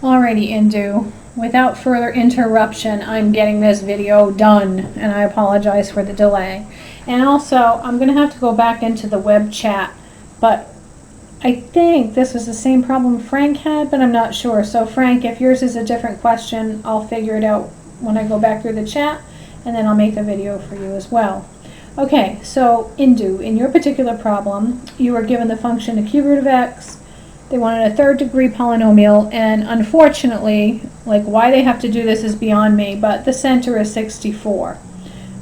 Alrighty, Indu. Without further interruption, I'm getting this video done, and I apologize for the delay. And also, I'm going to have to go back into the web chat, but I think this was the same problem Frank had, but I'm not sure. So Frank, if yours is a different question, I'll figure it out when I go back through the chat, and then I'll make the video for you as well. Okay, so Indu, in your particular problem, you were given the function the cube root of x. They wanted a third degree polynomial, and unfortunately, like why they have to do this is beyond me, but the center is 64.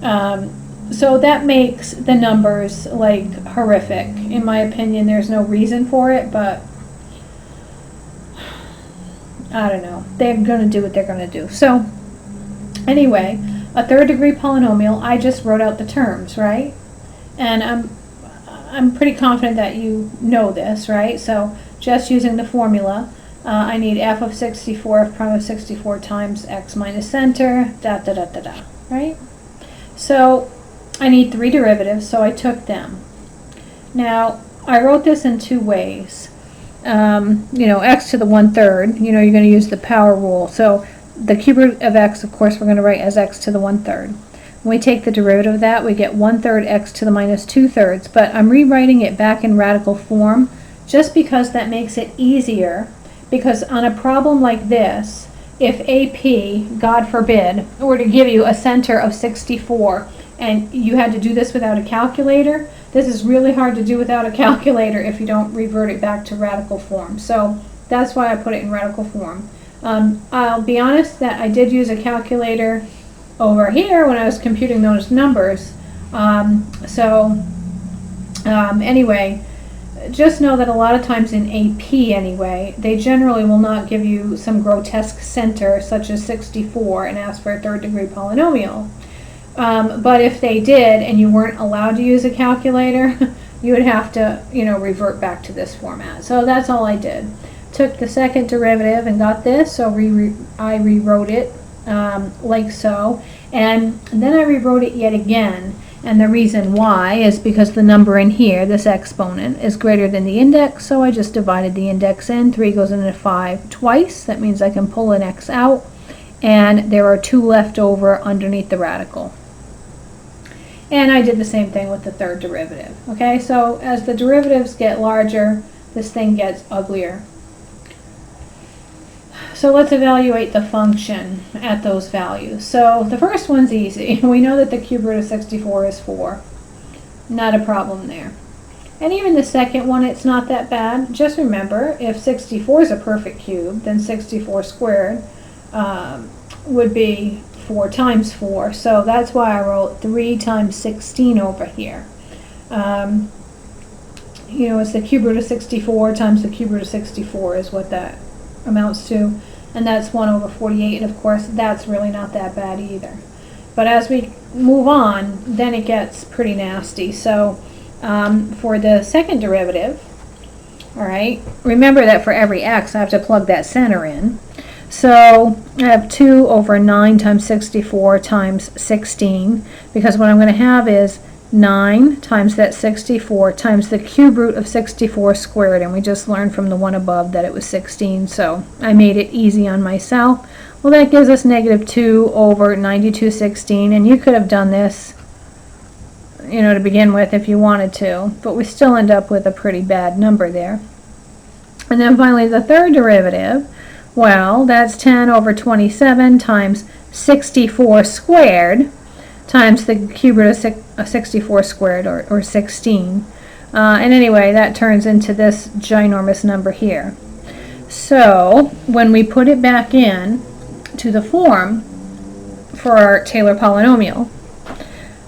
So that makes the numbers like horrific. In my opinion, there's no reason for it, but I don't know. They're going to do what they're going to do. So anyway, a third degree polynomial, I just wrote out the terms, right? And I'm pretty confident that you know this, right? So just using the formula, I need f of 64, f prime of 64 times x minus center, right? So I need three derivatives, so I took them. Now, I wrote this in two ways. X to the 1/3, you're going to use the power rule. So the cube root of x, of course, we're going to write as x to the 1/3. When we take the derivative of that, we get 1/3 x to the minus 2/3, but I'm rewriting it back in radical form just because that makes it easier, because on a problem like this, if AP, God forbid, were to give you a center of 64 and you had to do this without a calculator, this is really hard to do without a calculator if you don't revert it back to radical form. So that's why I put it in radical form. I'll be honest that I did use a calculator over here when I was computing those numbers. Anyway, just know that a lot of times in AP anyway, they generally will not give you some grotesque center such as 64 and ask for a third degree polynomial. But if they did and you weren't allowed to use a calculator, you would have to, revert back to this format. So that's all I did. Took the second derivative and got this, so I rewrote it like so. And then I rewrote it yet again. And the reason why is because the number in here, this exponent, is greater than the index, so I just divided the index in. 3 goes into 5 twice. That means I can pull an x out. And there are 2 left over underneath the radical. And I did the same thing with the third derivative. Okay, so as the derivatives get larger, this thing gets uglier. So let's evaluate the function at those values. So the first one's easy. We know that the cube root of 64 is 4. Not a problem there. And even the second one, it's not that bad. Just remember, if 64 is a perfect cube, then 64 squared would be 4 times 4. So that's why I wrote 3 times 16 over here. It's the cube root of 64 times the cube root of 64 is what that amounts to. And that's 1 over 48, and of course that's really not that bad either. But as we move on, then it gets pretty nasty. So for the second derivative, all right, remember that for every x I have to plug that center in. So I have 2 over 9 times 64 times 16, because what I'm going to have is 9 times that 64 times the cube root of 64 squared, and we just learned from the one above that it was 16, so I made it easy on myself. Well, that gives us negative 2 over 92/16, and you could have done this, to begin with if you wanted to, but we still end up with a pretty bad number there. And then finally the third derivative, well, that's 10 over 27 times 64 squared times the cube root of 64 squared, or 16. And anyway, that turns into this ginormous number here. So when we put it back in to the form for our Taylor polynomial,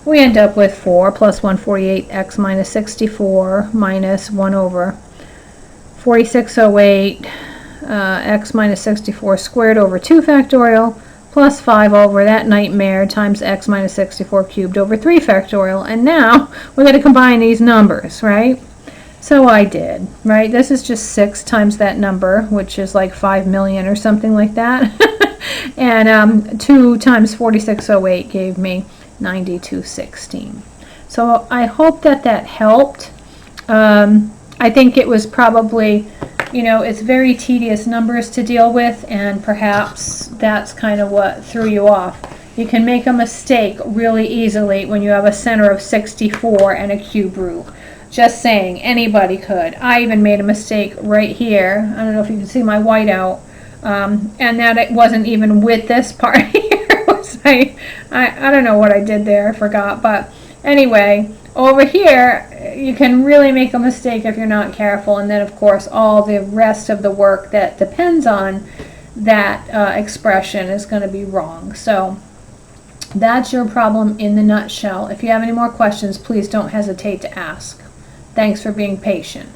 we end up with 4 plus 148 x minus 64 minus 1 over 4608 x minus 64 squared over 2 factorial plus 5 over that nightmare times x minus 64 cubed over 3 factorial. And now we're going to combine these numbers, right? So I did, right? This is just 6 times that number, which is like 5 million or something like that. And 2 times 4608 gave me 9216. So I hope that helped. I think it was probably you know, it's very tedious numbers to deal with, and perhaps that's kind of what threw you off. You can make a mistake really easily when you have a center of 64 and a cube root. Just saying, anybody could. I even made a mistake right here. I don't know if you can see my whiteout. And that it wasn't even with this part here. I don't know what I did there, I forgot. But anyway, over here, you can really make a mistake if you're not careful. And then, of course, all the rest of the work that depends on that expression is going to be wrong. So that's your problem in the nutshell. If you have any more questions, please don't hesitate to ask. Thanks for being patient.